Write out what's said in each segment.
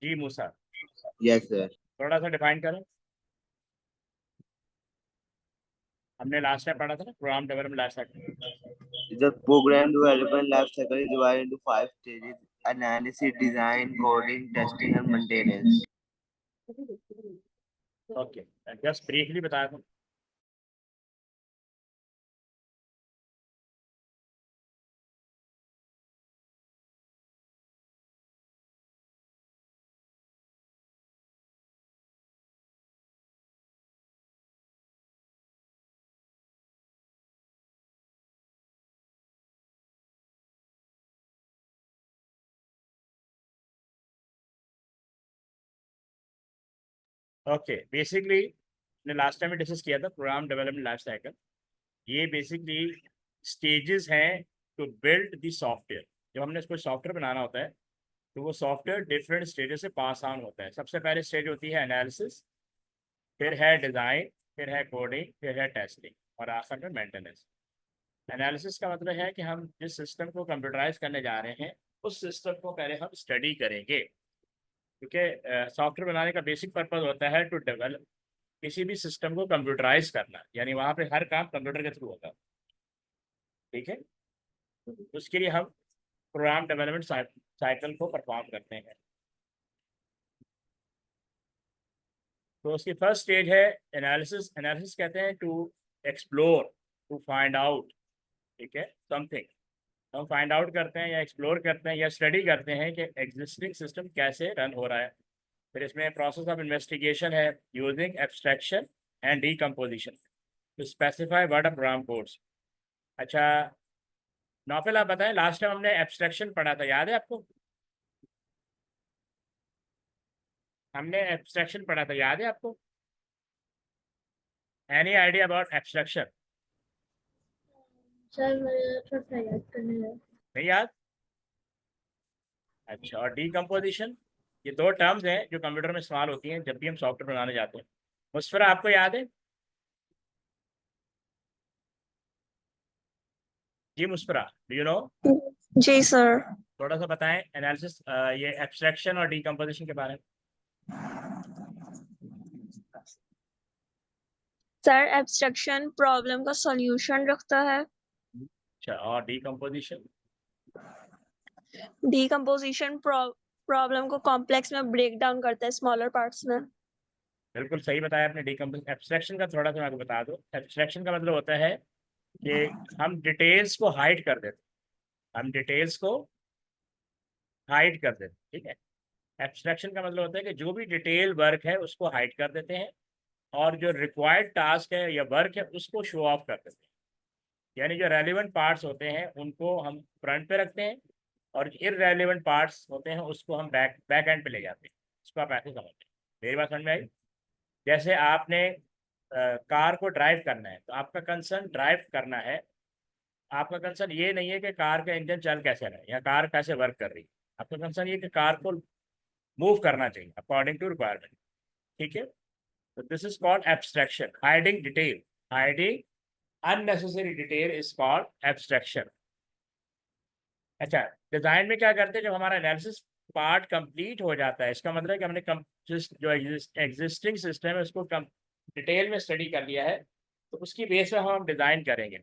जी मूसा, Yes, sir. थोड़ा सा define करो। हमने लास्ट टाइम पढ़ा था ना program development life cycle. The program development life cycle is divided into five stages: analysis, design, coding, testing, and maintenance. Okay, just briefly बताया था। Okay, basically ने लास्ट टाइम में डिस्कस किया था प्रोग्राम डेवलपमेंट लाइफ साइकिल। ये basically stages हैं to build the software. जब हमने इसको सॉफ्टवेयर बनाना होता है तो वो सॉफ्टवेयर डिफरेंट स्टेजेस से पास ऑन होता है। सबसे पहले स्टेज होती है एनालिसिस, फिर है डिज़ाइन, फिर है कोडिंग, फिर है टेस्टिंग और आखिर में मेंटेनेंस। एनालिसिस का मतलब है कि हम जिस सिस्टम को कंप्यूटराइज करने जा रहे हैं उस सिस्टम को पहले हम स्टडी करेंगे, क्योंकि सॉफ्टवेयर बनाने का बेसिक पर्पज होता है टू डेवलप किसी भी सिस्टम को कंप्यूटराइज करना, यानी वहाँ पे हर काम कंप्यूटर के थ्रू होता है। ठीक है, उसके लिए हम प्रोग्राम डेवलपमेंट साइकिल को परफॉर्म करते हैं। तो उसकी फर्स्ट स्टेज है एनालिसिस। एनालिसिस कहते हैं to explore, to find out, ठीक है, समथिंग। हम फाइंड आउट करते हैं या एक्सप्लोर करते हैं या स्टडी करते हैं कि एग्जिस्टिंग सिस्टम कैसे रन हो रहा है। फिर इसमें प्रोसेस ऑफ इन्वेस्टिगेशन है using abstraction and decomposition to specify what a program codes. अच्छा नौफिल, आप बताएं, लास्ट टाइम हमने एब्स्ट्रैक्शन पढ़ा था, याद है आपको? हमने एब्स्ट्रैक्शन पढ़ा था, याद है आपको? Any idea about abstraction? Sir मुझे थोड़ा सा याद करने दो। नहीं याद? अच्छा, और डीकम्पोजिशन? ये दो टर्म्स हैं जो कंप्यूटर में इस्तेमाल होती हैं जब भी हम सॉफ्टवेयर बनाने जाते हैं। मुस्फरा, आपको याद है? जी मुस्फरा, डू यू नो? जी सर। थोड़ा सा बताएं एनालिसिस, ये एब्स्ट्रैक्शन और डीकम्पोजिशन के बारे में। सर एब्स्ट्रैक्शन प्रॉब्लम का सॉल्यूशन रखता है। अच्छा, और डीकम्पोजिशन? डीकम्पोजिशन प्रॉब्लम को कॉम्प्लेक्स में ब्रेक डाउन करता है स्मॉलर पार्ट्स में। बिल्कुल सही बताया आपने। डीकम्पोज एब्स्ट्रैक्शन का थोड़ा सा मैं आपको बता दूं। एब्स्ट्रैक्शन का मतलब होता है कि हम डिटेल्स को हाइड कर देते हैं, हम डिटेल्स को हाइड कर देते हैं, ठीक है। एब्स्ट्रैक्शन का मतलब होता है कि जो भी डिटेल वर्क है उसको हाइड कर देते हैं और जो रिक्वायर्ड टास्क है या वर्क है उसको शो ऑफ कर देते हैं। यानी जो रेलिवेंट पार्ट्स होते हैं उनको हम फ्रंट पे रखते हैं और इररेलेवेंट पार्ट्स होते हैं उसको हम बैक एंड पे ले जाते हैं। इसको आप ऐसे समझते हैं। मेरी बात समझ में आई? जैसे आपने कार को ड्राइव करना है तो आपका कंसर्न ड्राइव करना है, आपका कंसर्न ये नहीं है कि कार का इंजन चल कैसे रहा है या कार कैसे वर्क कर रही है। आपका कंसर्न ये कि कार को मूव करना चाहिए अकॉर्डिंग टू रिक्वायरमेंट, ठीक है। तो this is called abstraction, hiding detail, hiding unnecessary detail is called abstraction. अच्छा, डिजाइन में क्या करते हैं, जब हमारा एनालिसिस पार्ट कंप्लीट हो जाता है, इसका मतलब है कि हमने जो एग्जिस्टिंग सिस्टम है उसको डिटेल में स्टडी कर लिया है, तो उसकी बेस पर हम डिज़ाइन करेंगे।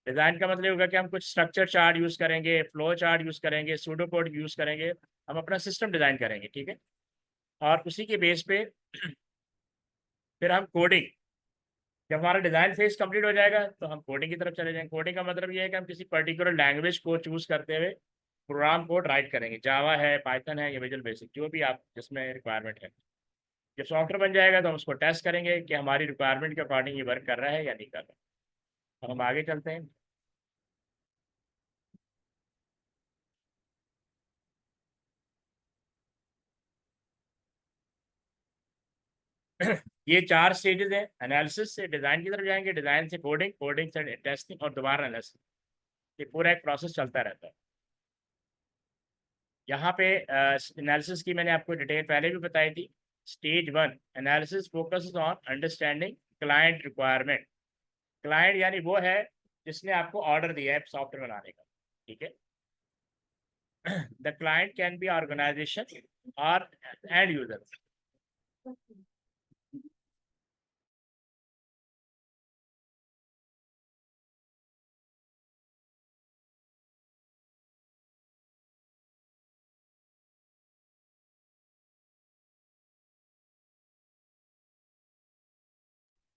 डिज़ाइन का मतलब होगा कि हम कुछ स्ट्रक्चर चार्ट यूज़ करेंगे, फ्लो चार्ट यूज़ करेंगे, सूडो कोड यूज़ करेंगे, हम अपना सिस्टम डिज़ाइन करेंगे, ठीक है। और उसी के बेस पे फिर हम कोडिंग, जब हमारा डिज़ाइन फेज कंप्लीट हो जाएगा तो हम कोडिंग की तरफ चले जाएंगे। कोडिंग का मतलब ये है कि हम किसी पर्टिकुलर लैंग्वेज को चूज़ करते हुए प्रोग्राम कोड राइट करेंगे। जावा है, पाइथन है या विजुअल बेसिक, जो भी आप जिसमें रिक्वायरमेंट है। जब सॉफ्टवेयर बन जाएगा तो हम उसको टेस्ट करेंगे कि हमारी रिक्वायरमेंट के अकॉर्डिंग ये वर्क कर रहा है या नहीं कर रहा। अब हम आगे चलते हैं। ये चार स्टेजेस हैं। एनालिसिस से डिज़ाइन की तरफ जाएंगे, डिज़ाइन से कोडिंग, कोडिंग से टेस्टिंग और दोबारा एनालिसिस। ये पूरा एक प्रोसेस चलता रहता है। यहाँ पे एनालिसिस की मैंने आपको डिटेल पहले भी बताई थी। Stage one analysis focus on understanding client requirement. Client यानी वो है जिसने आपको ऑर्डर दिया है सॉफ्टवेयर बनाने का, ठीक है। The client can be organisation, और एंड यूजर।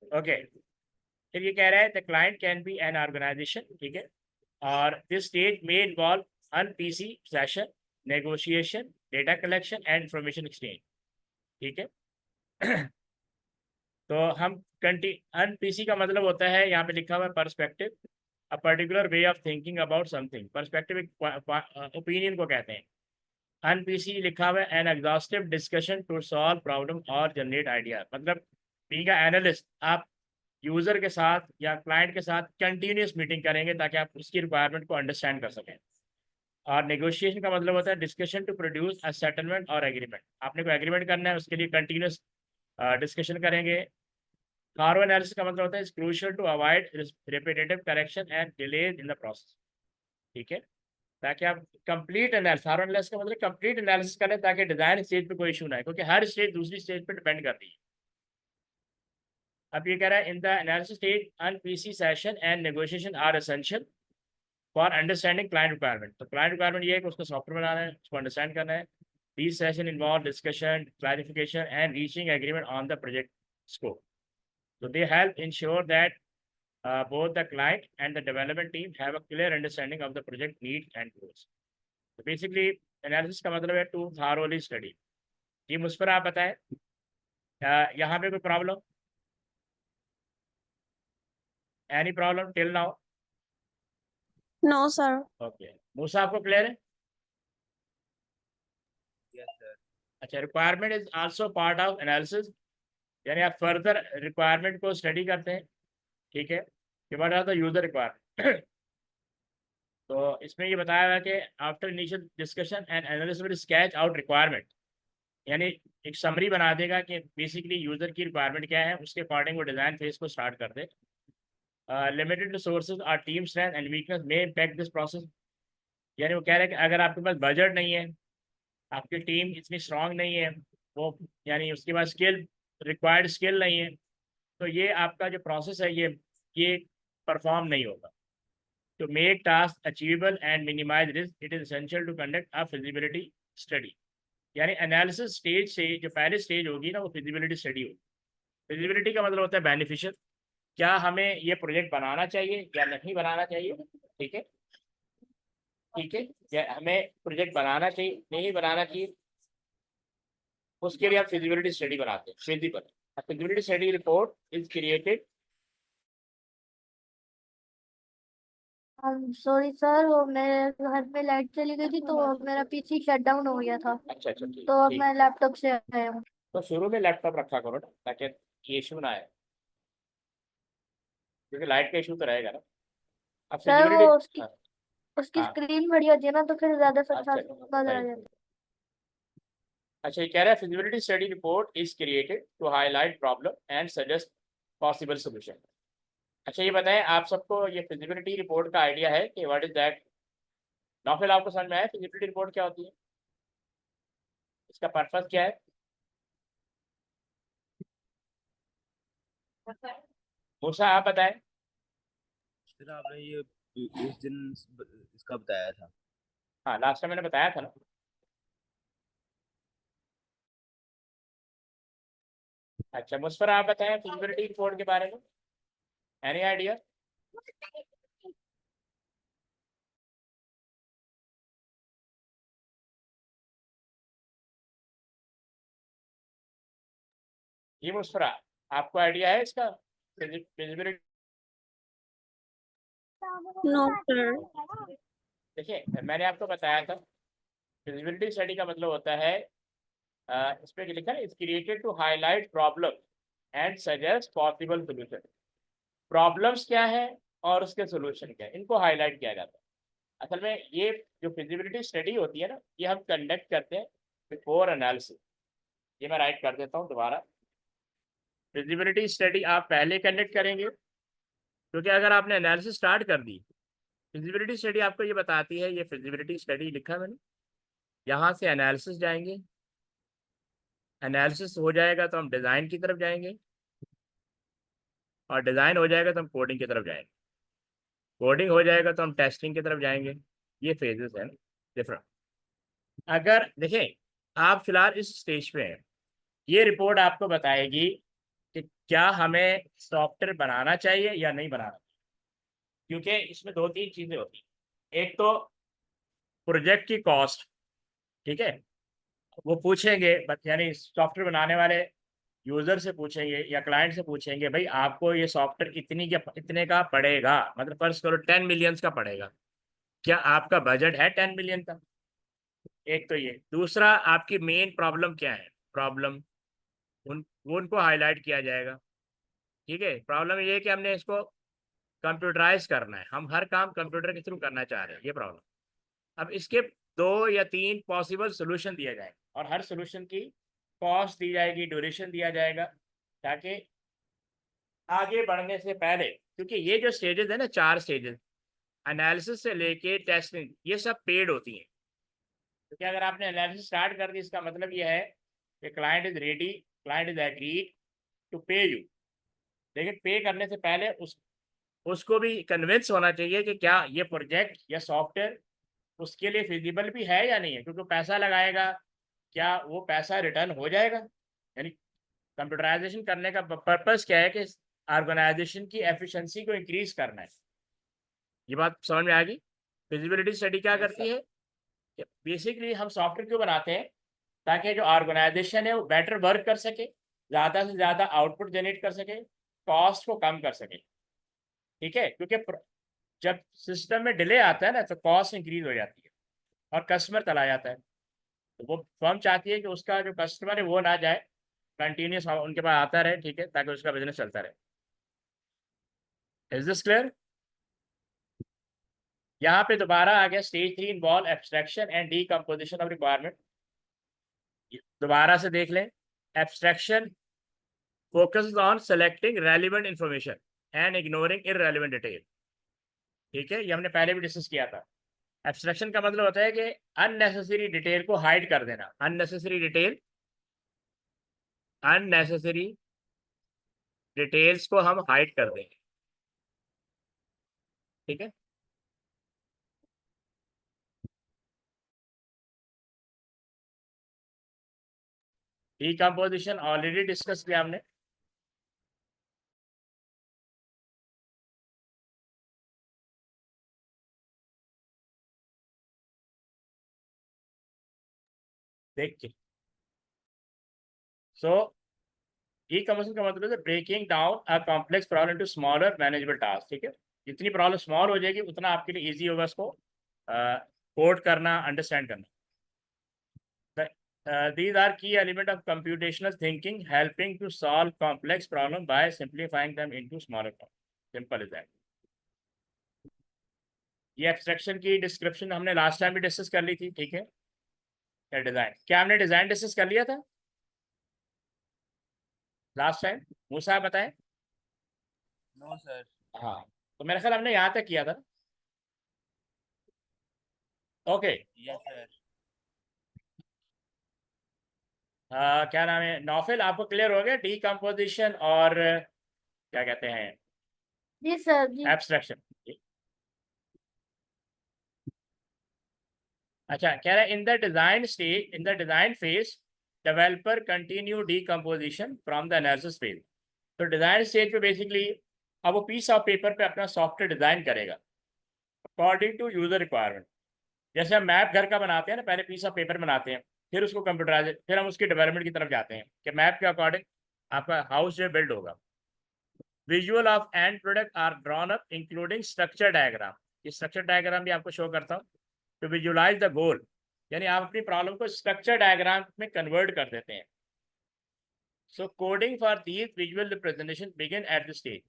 ओके, फिर ये कह रहा है the client can be an organisation, ठीक है, और दिस स्टेज में involve an PC session, negotiation, data collection and information exchange, ठीक है। तो हम अनपीसी का मतलब होता है, यहाँ पे लिखा हुआ है perspective, a particular way of thinking about something. Perspective एक ओपिनियन को कहते हैं। अनपीसी लिखा हुआ है an exhaustive discussion to solve problem और जनरेट आइडिया, मतलब बीइंग अ एनालिस्ट आप यूजर के साथ या क्लाइंट के साथ कंटिन्यूस मीटिंग करेंगे ताकि आप उसकी रिक्वायरमेंट को अंडरस्टैंड कर सकें। और नेगोशिएशन का मतलब होता है discussion to produce a settlement और एग्रीमेंट, आपने कोई एग्रीमेंट करना है उसके लिए कंटिन्यूस डिस्कशन करेंगे। थॉरो एनालिसिस का मतलब होता है crucial to avoid repetitive correction and delays in the process, ठीक है, ताकि आप कंप्लीट एनालिसिस, थॉरो एनालिसिस का मतलब कंप्लीट एनालिसिस करें ताकि डिजाइन स्टेज पे कोई इशू ना है, क्योंकि हर स्टेज दूसरी स्टेज पे डिपेंड करती है। अब ये कह रहा है इन द एनालिसिस स्टेज अनपीसी session and negotiation are essential for understanding client requirement. तो क्लाइंट रिक्वायरमेंट ये है कि उसको सॉफ्टवेयर बनाना है, उसको अंडरस्टैंड करना है। These session involve discussion, clarification and reaching agreement on the project scope. So they help ensure that both the client and the development team have a clear understanding of the project needs and goals. So basically analysis का मतलब है to thoroughly study। जी मुझ पर आप बताएं, यहाँ पे कोई problem, any problem till now? No, sir. Okay, Musa आपको क्लियर है? Yes, sir. अच्छा, requirement is also part of analysis, यानी आप फर्दर रिक्वायरमेंट को स्टडी करते हैं, ठीक है, कि what are the user requirement. तो इसमें ये बताया हुआ है कि after initial discussion and analysis will sketch out requirement, यानी एक समरी बना देगा कि बेसिकली यूजर की रिक्वायरमेंट क्या है, उसके अकॉर्डिंग वो डिज़ाइन फेज को स्टार्ट कर दे। लिमिटेड रिसोर्सेज और टीम स्ट्रेंथ एंड वीकनेस में इम्पैक्ट दिस प्रोसेस, यानी वो कह रहे हैं कि अगर आपके पास बजट नहीं है, आपकी टीम इतनी स्ट्रांग नहीं है, वो यानी उसके पास रिक्वायर्ड स्किल नहीं है, तो ये आपका जो प्रोसेस है ये परफॉर्म नहीं होगा। To make tasks achievable and minimize risk, it is essential to conduct a feasibility study। यानी एनालिसिस स्टेज से जो पहले स्टेज होगी ना, वो फिजिबिलिटी स्टडी होगी। फिजिबिलिटी का मतलब होता है बेनिफिशियल, क्या हमें ये प्रोजेक्ट बनाना चाहिए या नहीं बनाना चाहिए, ठीक है, ठीक है, या हमें प्रोजेक्ट बनाना चाहिए नहीं बनाना चाहिए, उसके लिए आप फिजिबिलिटी स्टडी बनाते हैं। Feasibility study report is created. Sorry sir, वो मेरे घर में लाइट चली गई थी तो मेरा पीसी शट डाउन हो गया था, अच्छा अच्छा, ठीक तो अब ठीक। मैं लैपटॉप से आया हूँ। तो शुरू में लैपटॉप रखा करो ना, ताकि ये इशू ना आए, क्योंकि लाइट का इशू तो रहेगा ना। अब सर वो फिजिबिलिटी, उसकी हाँ उसकी हाँ, स्क्रीन बड़ी होती है ना, तो फिर ज्यादा अच्छा नजर आ राइट। जाता अच्छा, ये कह रहा है feasibility study report is created to highlight problem and suggest possible solution. अच्छा, ये बताएं आप सबको ये फिजिबिलिटी रिपोर्ट का आइडिया है कि व्हाट इज दैट? नौफिल, आपको समझ में आया फिजिबिलिटी रिपोर्ट क्या होती है, इसका पर्पस क्या है? मूसा आप बताएं। सर आपने ये इस दिन इसका बताया था। हाँ, लास्ट टाइम मैंने बताया था ना। अच्छा, मुझ आप बताएं फिजिबिलिटी रिपोर्ट के बारे में, एनी आइडिया? ये मुस्फरा, आपको आइडिया है इसका फिजिबिलिटी? No, sir. देखिए, मैंने आपको बताया था फिजिबिलिटी स्टडी का मतलब होता है, इस पे लिखा है is created to highlight problem and suggest possible solution. Problems क्या है और उसके सोल्यूशन क्या है, इनको हाईलाइट किया जाता है। असल में ये जो फिजिबिलिटी स्टडी होती है ना, ये हम कंडक्ट करते हैं बिफोर एनालिसिस। ये मैं राइट कर देता हूँ दोबारा। फिजिबिलिटी स्टडी आप पहले कंडक्ट करेंगे, क्योंकि अगर आपने एनालिसिस स्टार्ट कर दी, फिजिबिलिटी स्टडी आपको ये बताती है, ये फिजिबिलिटी स्टडी लिखा मैंने, यहाँ से एनालिसिस जाएंगे, एनालिसिस हो जाएगा तो हम डिज़ाइन की तरफ जाएंगे, और डिज़ाइन हो जाएगा तो हम कोडिंग की तरफ जाएंगे, कोडिंग हो जाएगा तो हम टेस्टिंग की तरफ जाएंगे। ये फेजेस हैं डिफरेंट। अगर देखें, आप फिलहाल इस स्टेज पे हैं, ये रिपोर्ट आपको बताएगी कि क्या हमें सॉफ्टवेयर बनाना चाहिए या नहीं बनाना, क्योंकि इसमें दो तीन चीज़ें होती हैं। एक तो प्रोजेक्ट की कॉस्ट, ठीक है, वो पूछेंगे, यानी सॉफ्टवेयर बनाने वाले यूजर से पूछेंगे या क्लाइंट से पूछेंगे, भाई आपको ये सॉफ्टवेयर इतने का पड़ेगा, मतलब फर्ज करो 10 मिलियंस का पड़ेगा, क्या आपका बजट है 10 मिलियन का? एक तो ये। दूसरा, आपकी मेन प्रॉब्लम क्या है, प्रॉब्लम वो उनको हाईलाइट किया जाएगा। ठीक है, प्रॉब्लम ये है कि हमने इसको कंप्यूटराइज करना है, हम हर काम कंप्यूटर के थ्रू करना चाह रहे हैं, ये प्रॉब्लम। अब इसके 2 या 3 पॉसिबल सोल्यूशन दिया जाएगा, और हर सोल्यूशन की कॉस्ट दी जाएगी, ड्यूरेशन दिया जाएगा, ताकि आगे बढ़ने से पहले, क्योंकि ये जो स्टेजेस है ना, 4 स्टेजेस, एनालिसिस से लेके टेस्टिंग, ये सब पेड होती हैं। क्योंकि अगर आपने एनालिसिस स्टार्ट कर दी, इसका मतलब ये है कि client is ready, client is agreed to pay you, लेकिन पे करने से पहले उसको भी कन्विंस होना चाहिए कि क्या ये प्रोजेक्ट या सॉफ्टवेयर उसके लिए फिजिबल भी है या नहीं है, क्योंकि पैसा लगाएगा, क्या वो पैसा रिटर्न हो जाएगा? यानी कंप्यूटराइजेशन करने का पर्पस क्या है कि ऑर्गेनाइजेशन की एफिशिएंसी को इंक्रीज करना है। ये बात समझ में आ गई? फिजिबिलिटी स्टडी क्या करती है? बेसिकली हम सॉफ्टवेयर क्यों बनाते हैं? ताकि जो ऑर्गेनाइजेशन है वो बेटर वर्क कर सके, ज़्यादा से ज़्यादा आउटपुट जनरेट कर सके, कॉस्ट को कम कर सके। ठीक है, क्योंकि जब सिस्टम में डिले आता है ना, तो कॉस्ट इंक्रीज हो जाती है और कस्टमर चला जाता है। तो वो फर्म चाहती है कि उसका जो कस्टमर है वो ना जाए, कंटिन्यूस उनके पास आता रहे, ठीक है, ताकि उसका बिजनेस चलता रहे। Is this clear? यहाँ पे दोबारा आ गया stage 3 involve abstraction and decomposition of requirement. दोबारा से देख लें। Abstraction focuses on selecting relevant information and ignoring irrelevant detail. ठीक है, ये हमने पहले भी डिस्कस किया था। एब्स्ट्रैक्शन का मतलब होता है कि अननेसेसरी डिटेल को हाइड कर देना, अननेसेसरी डिटेल्स को हम हाइड कर देंगे। ठीक है, डीकम्पोजिशन ऑलरेडी डिस्कस किया हमने। देखिए, सो डीकम्पोजिशन का मतलब है breaking down a complex problem into smaller manageable task. ठीक है, जितनी प्रॉब्लम स्मॉल हो जाएगी उतना आपके लिए इजी होगा उसको कोड करना, अंडरस्टैंड करना। These are key element of computational thinking, helping to solve complex problem by simplifying them into smaller problems. Simple as that. ये एब्स्ट्रैक्शन की डिस्क्रिप्शन हमने लास्ट टाइम भी डिस्कस कर ली थी। ठीक है, डिजाइन, क्या हमने डिजाइन डिस्कस कर लिया था लास्ट टाइम? मूसा बताएं। No sir. हाँ, तो मेरे ख्याल हमने यहाँ तक किया था। Okay, yes sir. क्या नाम है, नौफिल, आपको क्लियर हो गया डीकम्पोजिशन और क्या कहते हैं जी सर जी। एब्स्ट्रैक्शन? अच्छा, कह रहा है in the design stage, in the design phase developer continue decomposition from the analysis phase. तो डिजाइन स्टेज पे बेसिकली अब वो पीस ऑफ पेपर पे अपना सॉफ्टवेयर डिजाइन करेगा अकॉर्डिंग टू यूजर रिक्वायरमेंट। जैसे हम मैप घर का बनाते हैं ना, पहले पीस ऑफ पेपर बनाते हैं, फिर उसको कंप्यूटराइज, फिर हम उसकी डेवलपमेंट की तरफ जाते हैं कि मैप के अकॉर्डिंग आपका हाउस जो बिल्ड होगा। Visual of end product are drawn up including structure diagram. ये स्ट्रक्चर डायग्राम भी आपको शो करता हूँ। टू विजुअलाइज द गोल, यानी आप अपनी प्रॉब्लम को स्ट्रक्चर डायग्राम में कन्वर्ट कर देते हैं। So coding for these visual representation begin at the stage.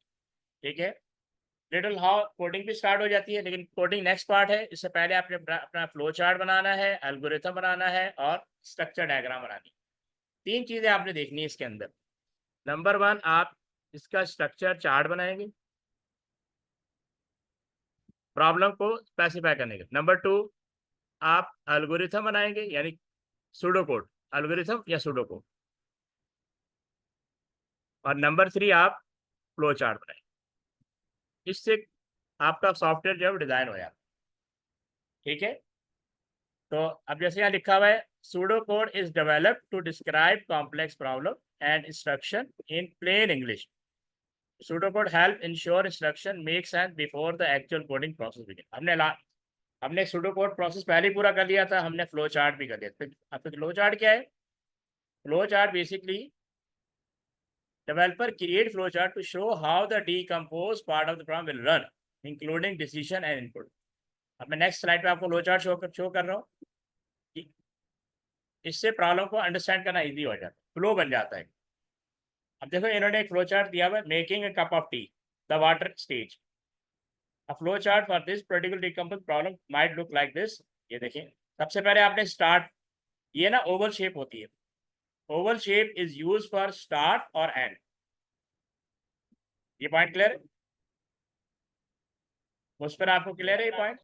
ठीक है, लिटिल हाउ कोडिंग भी स्टार्ट हो जाती है, लेकिन कोडिंग नेक्स्ट पार्ट है। इससे पहले आपने अपना फ्लो चार्ट बनाना है, एल्गोरिथम बनाना है और स्ट्रक्चर डायग्राम बनानी है। 3 चीज़ें आपने देखनी है इसके अंदर। नंबर 1, आप इसका स्ट्रक्चर चार्ट बनाएंगे प्रॉब्लम को स्पेसिफाई करने के। नंबर 2, आप एल्गोरिथम बनाएंगे, यानी सूडो कोड, एल्गोरिथम या सूडो कोड। और नंबर 3 आप फ्लो चार्ट बनाए। इससे आपका सॉफ्टवेयर जो है डिजाइन हो जाता। ठीक है, तो अब जैसे यहाँ लिखा हुआ है, pseudo code is developed to describe complex problem and instruction in plain English. Pseudo code help ensure instruction make sense before the actual coding process begin. हमने सूडो कोड प्रोसेस पहले ही पूरा कर लिया था, हमने फ्लो चार्ट भी कर लिया। तो अब तो फ्लो चार्ट क्या है? Flow chart basically developer create flow chart to show how the decomposed part of the program will run, including decision and input. अब मैं नेक्स्ट स्लाइड पे आपको फ्लो चार्ट शो कर रहा हूँ। इससे प्रॉब्लम को अंडरस्टैंड करना इजी हो जाता है, फ्लो बन जाता है। अब देखो इन्होंने एक फ्लो चार्ट दिया हुआ है, making a cup of T the water stage. A flow chart for this particular decompose problem might look like this. ये देखिए, सबसे पहले आपने स्टार्ट, ये ना ओवल शेप होती है, Oval shape is use for start और एंड। ये पॉइंट क्लियर है? उस पर आपको क्लियर है ये पॉइंट?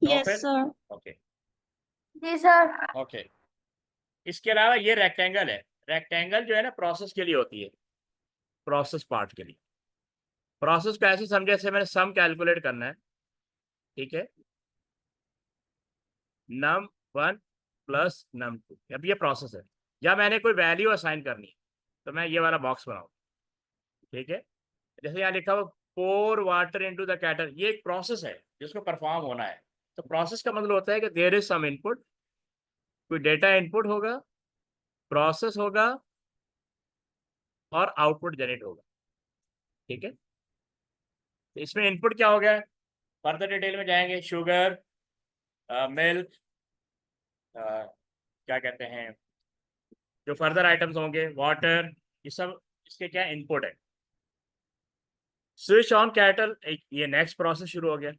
Yes, sir. ओके जी सर। ओके। इसके अलावा ये रेक्टेंगल है, रेक्टेंगल जो है ना प्रोसेस के लिए होती है, प्रोसेस पार्ट के लिए। प्रोसेस को ऐसे समझे, जैसे मैंने सम कैलकुलेट करना है, ठीक है, num1 प्लस num2। अब ये प्रोसेस है, या मैंने कोई वैल्यू असाइन करनी है तो मैं ये वाला बॉक्स बनाऊँ। ठीक है, जैसे यहाँ लिखा हुआ पोर वाटर इनटू द कैटल, ये एक प्रोसेस है जिसको परफॉर्म होना है। तो प्रोसेस का मतलब होता है कि देयर इज सम इनपुट, कोई डेटा इनपुट होगा, प्रोसेस होगा और आउटपुट जनरेट होगा। ठीक है, तो इसमें इनपुट क्या हो गया, फर्दर डिटेल में जाएंगे, शुगर, मिल्क, क्या कहते हैं जो फर्दर आइटम्स होंगे, वाटर, ये सब इसके क्या इनपुट है। स्विच ऑन कैटल, ये नेक्स्ट प्रोसेस शुरू हो गया।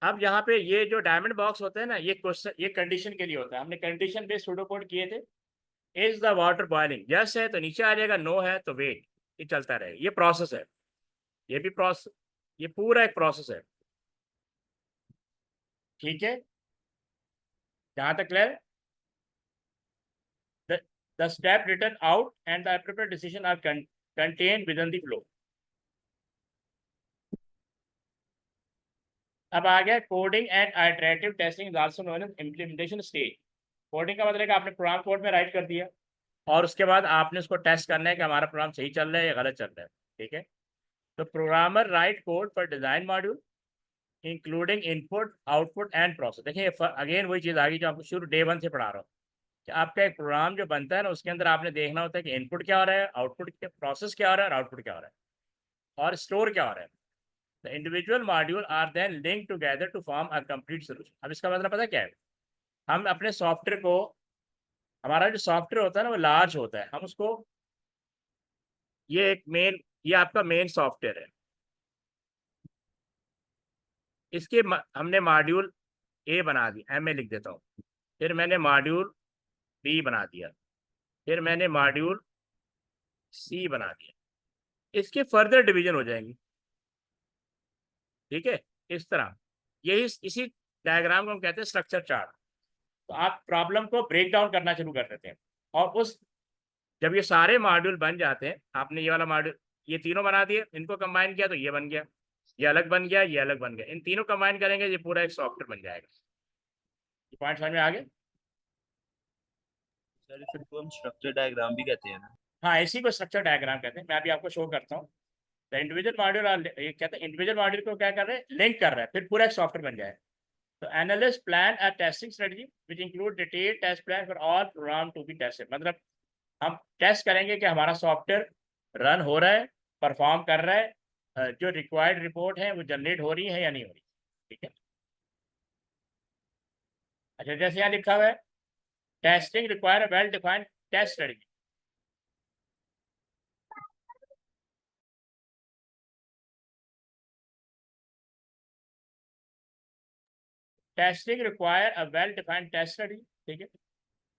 अब यहाँ पे ये जो डायमंड बॉक्स होते हैं ना, ये क्वेश्चन, ये कंडीशन के लिए होता है। हमने कंडीशन बेस्ड सूडो कोड किए थे। Is the water boiling, yes है तो नीचे आ जाएगा, नो है तो वेट। ये चलता रहेगा, ये प्रोसेस है, ये भी प्रोसेस, ये पूरा एक प्रोसेस है। ठीक है, जहां तक clear? the step written out and the appropriate decision are contained within the flow. अब आ गया coding and iterative testing is also known as implementation stage. Coding का मतलब है कि आपने प्रोग्राम कोड में राइट कर दिया और उसके बाद आपने उसको टेस्ट करना है कि हमारा प्रोग्राम सही चल रहा है या गलत चल रहा है। ठीक है, तो programmer right code for design module including input, output and process. देखिए अगेन वही चीज़ आ गई जो आपको शुरू डे 1 से पढ़ा रहा हूँ कि आपका एक प्रोग्राम जो बनता है ना, उसके अंदर आपने देखना होता है कि इनपुट क्या हो रहा है, आउटपुट क्या, प्रोसेस क्या हो रहा है और आउटपुट क्या हो रहा है और स्टोर क्या हो रहा है। The individual module are then linked together to form a complete solution। अब इसका मतलब पता क्या है, हम अपने सॉफ्टवेयर को, हमारा जो सॉफ्टवेयर होता है ना वो लार्ज होता है, हम उसको, ये एक मेन, ये आपका मेन सॉफ्टवेयर है, इसके हमने मॉड्यूल ए बना दिया, एम ए लिख देता हूँ, फिर मैंने मॉड्यूल बी बना दिया, फिर मैंने मॉड्यूल सी बना दिया, इसके फर्दर डिवीजन हो जाएंगे। ठीक है, इस तरह, यही इसी डायग्राम को हम कहते हैं स्ट्रक्चर चार्ट। तो आप प्रॉब्लम को ब्रेक डाउन करना शुरू कर देते हैं और उस, जब ये सारे मॉड्यूल बन जाते हैं, आपने ये वाला मॉड्यूल, ये तीनों बना दिए, इनको कंबाइन किया तो ये बन गया, ये अलग बन गया, ये अलग बन गया, इन तीनों कंबाइन करेंगे ये पूरा एक सॉफ्टवेयर बन जाएगा। ये पॉइंट समझ में आ गए? सर इसको हम स्ट्रक्चर डायग्राम भी कहते हैं ना? हाँ, इसी को स्ट्रक्चर डायग्राम कहते हैं। मैं अभी आपको शो करता हूँ। तो इंडिविजुअल मॉड्यूल, ये कहते हैं इंडिविजुअल मॉड्यूल को क्या कर रहे हैं, लिंक कर रहे हैं, फिर पूरा एक सॉफ्टवेयर बन जाए। तो analyst plan a testing strategy which include detail test plan for all program to be tested. मतलब हम टेस्ट करेंगे कि हमारा सॉफ्टवेयर रन हो रहा है, परफॉर्म कर रहा है, जो रिक्वायर्ड रिपोर्ट है वो जनरेट हो रही है या नहीं हो रही। ठीक है, अच्छा जैसे यहाँ लिखा हुआ है, testing require well defined test strategy. Testing require a well defined test strategy. ठीक है,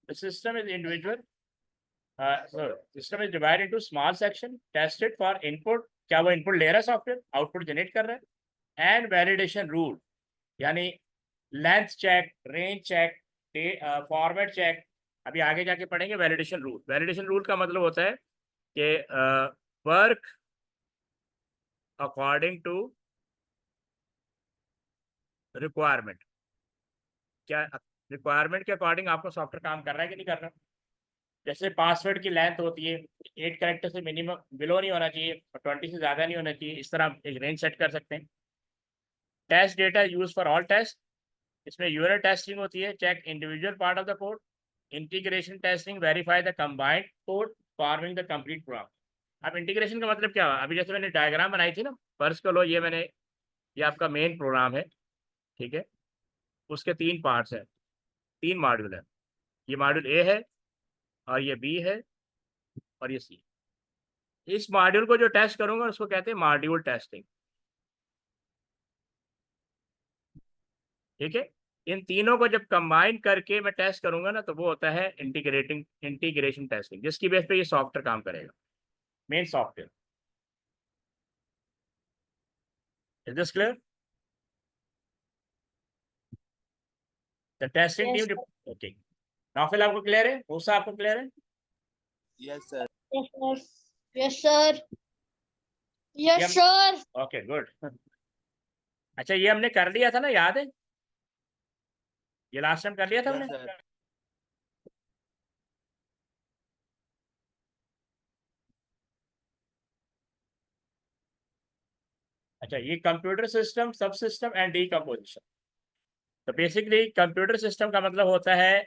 the system is individual, system is divided into small section, tested for input, क्या वो इनपुट ले रहा है सॉफ्टवेयर, आउटपुट जनरेट कर रहा है, एंड वैलिडेशन रूल, यानी length check, range check, format check. अभी आगे जाके पढ़ेंगे वैलिडेशन रूल। वैलिडेशन रूल का मतलब होता है कि वर्क अकॉर्डिंग टू रिक्वायरमेंट। क्या रिक्वायरमेंट के अकॉर्डिंग आपको सॉफ्टवेयर काम कर रहा है कि नहीं कर रहा? जैसे पासवर्ड की लेंथ होती है 8 कैरेक्टर से मिनिमम बिलो नहीं होना चाहिए और 20 से ज़्यादा नहीं होना चाहिए, इस तरह आप एक रेंज सेट कर सकते हैं। Test data use for all test, इसमें यूनिट टेस्टिंग होती है, check individual part of the code, integration testing, verify the combined code, forming the complete program. अब इंटीग्रेशन का मतलब क्या हुआ? अभी जैसे मैंने डायग्राम बनाई थी ना, फर्ज कर लो ये आपका मेन प्रोग्राम है, ठीक है, उसके 3 पार्ट्स हैं, 3 मॉड्यूल है। ये मॉड्यूल ए है और ये बी है और ये सी। इस मॉड्यूल को जो टेस्ट करूंगा उसको कहते हैं मॉड्यूल टेस्टिंग, ठीक है। इन तीनों को जब कंबाइन करके मैं टेस्ट करूंगा ना, तो वो होता है इंटीग्रेशन टेस्टिंग, जिसकी बेस पे ये सॉफ्टवेयर काम करेगा, main software. Is this clear? The testing Yes, team, okay. Nafil आपको क्लियर है? मूसा आपको क्लियर है? Yes, sir. yes, sir. Yes sir, ये यस हम सर। Okay good. अच्छा, ये हमने कर लिया था ना, याद है? ये लास्ट टाइम कर लिया था Yes, हमने। sir. अच्छा, ये computer system, subsystem and decomposition. तो बेसिकली कंप्यूटर सिस्टम का मतलब होता है,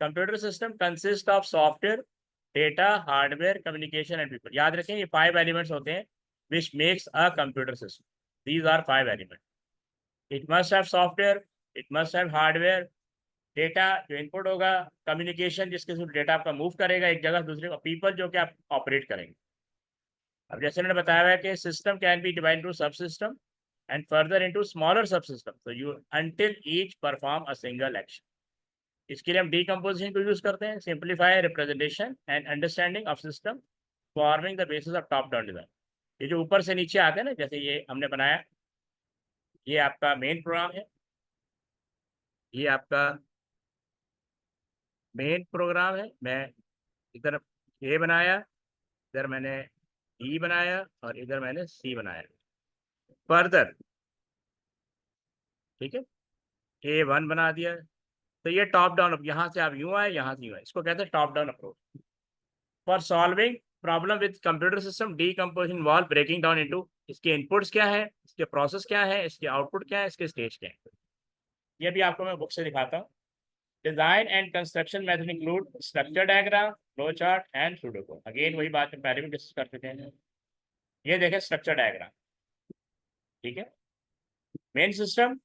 computer system consist of software, data, hardware, communication and people. याद रखें, ये 5 एलिमेंट्स होते हैं which makes a computer system. These are 5 element. It must have software, it must have hardware, data जो इनपुट होगा, कम्युनिकेशन जिसके थ्रू डेटा आपका move करेगा एक जगह से दूसरे को, पीपल जो कि आप ऑपरेट करेंगे। अब जैसे मैंने बताया है कि system can be divide into सब system and further into smaller सब सिस्टम, तो you until each perform a single action. इसके लिए हम डीकम्पोजिशन को यूज करते हैं, simplify representation and understanding of system, forming the basis of top down design. ये जो ऊपर से नीचे आते हैं ना, जैसे ये हमने बनाया, ये आपका मेन प्रोग्राम है, ये आपका मेन प्रोग्राम है। मैं इधर ए बनाया, इधर मैंने ई बनाया और इधर मैंने सी बनाया। फर्दर, ठीक है, A1 बना दिया। तो ये टॉप डाउन, यहाँ से आप यूँ आए, यहाँ से यूँ आए, इसको कहते हैं top down approach. For solving problem with computer system, decomposition involve breaking down into, इसके इनपुट्स क्या है, इसके प्रोसेस क्या है, इसके आउटपुट क्या है, इसके स्टेज क्या है। ये भी आपको मैं बुक से दिखाता हूँ। Design and construction method include structure diagram, flow chart and sudoku. Again वही बात हम पहले भी डिस्कस कर चुके हैं। ये देखें स्ट्रक्चर डायग्राम, ठीक है। मेन सिस्टम,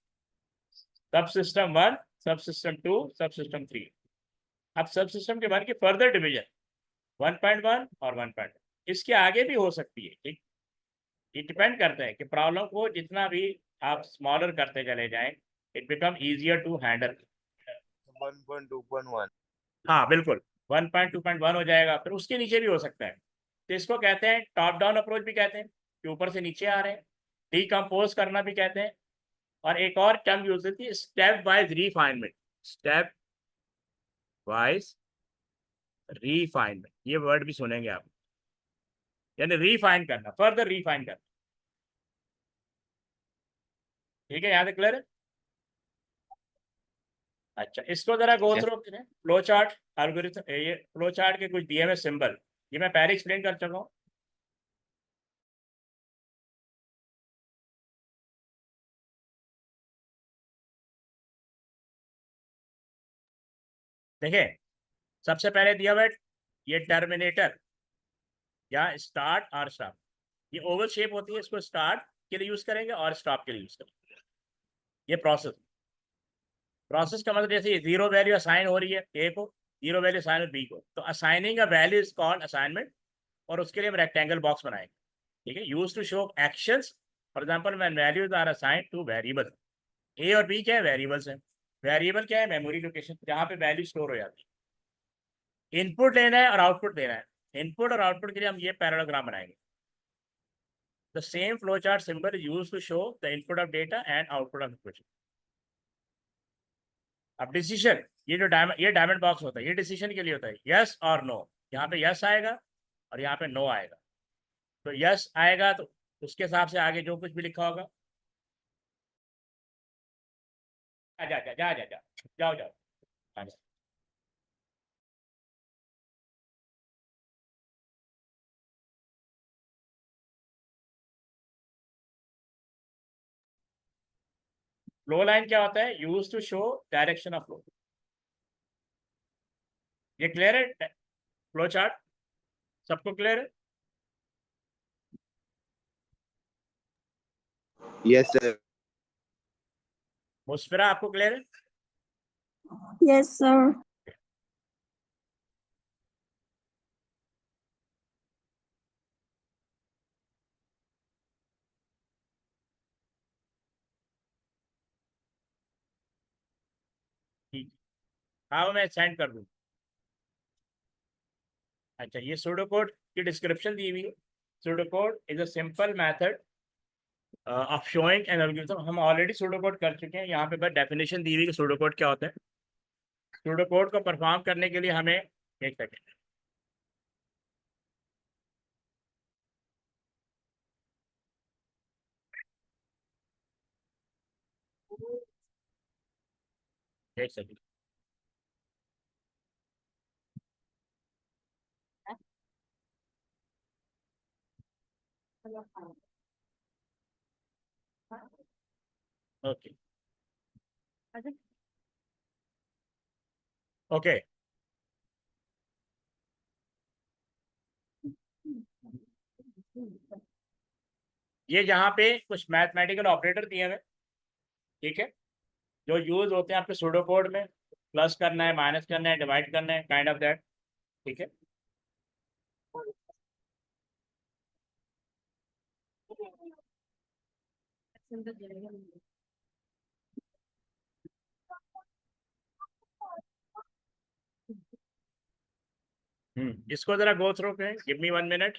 सब सिस्टम 1, सब सिस्टम 2, सब सिस्टम 3। अब सब सिस्टम के बाद की फर्दर डिवीजन 1.1 और 1.1, इसके आगे भी हो सकती है, ठीक। ये डिपेंड करता है कि प्रॉब्लम को जितना भी आप स्मॉलर करते चले जाएं, it become easier to handle. 1.2.1. हाँ बिल्कुल, 1.2.1 हो जाएगा, फिर उसके नीचे भी हो सकता है। तो इसको कहते हैं टॉप डाउन अप्रोच भी कहते हैं, कि ऊपर से नीचे आ रहे हैं। डीकम्पोज करना भी कहते हैं। और एक और टर्म यूज होती है, step wise refinement. Step wise refinement, ये वर्ड भी सुनेंगे आप, यानी रिफाइन करना, फर्दर रिफाइन करना, ठीक है। यहाँ तक क्लियर है? अच्छा, इसको जरा गो थ्रू करें। फ्लो चार्ट एल्गोरिथम, ये फ्लो चार्ट के कुछ दिए हुए सिंबल, ये मैं पहले एक्सप्लेन कर चुका हूँ। देखिए, सबसे पहले दिया हुआ है ये टर्मिनेटर या स्टार्ट और स्टॉप। ये ओवल शेप होती है, इसको स्टार्ट के लिए यूज करेंगे और स्टॉप के लिए यूज करेंगे। ये प्रोसेस, प्रोसेस का मतलब जैसे ये जीरो वैल्यू असाइन हो रही है ए को, जीरो वैल्यू असाइन हो बी को, तो assigning a value is called assignment. और उसके लिए हम रेक्टेंगल बॉक्स बनाएंगे, ठीक है। Use to show actions, for example when values are assigned to variable. A और बी क्या है? वेरिएबल्स हैं। वेरिएबल क्या है? मेमोरी लोकेशन, जहाँ पे वैल्यू स्टोर हो जाती है। इनपुट लेना है और आउटपुट देना है। इनपुट और आउटपुट के लिए हम ये पैरालोग्राम बनाएंगे। The same flow chart symbol is used to show the input of data and output of equation. अब डिसीजन, ये जो डायमंड बॉक्स होता है, ये डिसीजन के लिए होता है, यस और नो। यहाँ पे यस आएगा और यहाँ पे नो आएगा। तो यस आएगा तो उसके हिसाब से आगे जो कुछ भी लिखा होगा, जा जा जा जा जा जा जाओ जाओ, आ जाओ। फ्लो लाइन क्या होता है? Use to show direction of flow. ये क्लियर है? फ्लो चार्ट सबको क्लियर है? Yes, sir. मुस्फिरा आपको क्लियर है? Yes, sir. ठीक, हाँ वो मैं सेंड कर दूँ। अच्छा, ये सूडोकोड की डिस्क्रिप्शन दी हुई है। Pseudocode is a simple method of showing an algorithm. हम ऑलरेडी सूडोकोड कर चुके हैं, यहाँ पे बस डेफिनेशन दी हुई कि सूडोकोड क्या होता है। सूडोकोड को परफॉर्म करने के लिए हमें, एक सेकेंड, एक सेकेंड। ओके ओके, ये यहाँ पे कुछ मैथमेटिकल ऑपरेटर दिए हुए, ठीक है, जो यूज होते हैं आपके सूडोकोड में। प्लस करना है, माइनस करना है, डिवाइड करना है, काइंड ऑफ दैट, ठीक है। इसको जरा गो थ्रू करें, गिव मी 1 मिनट।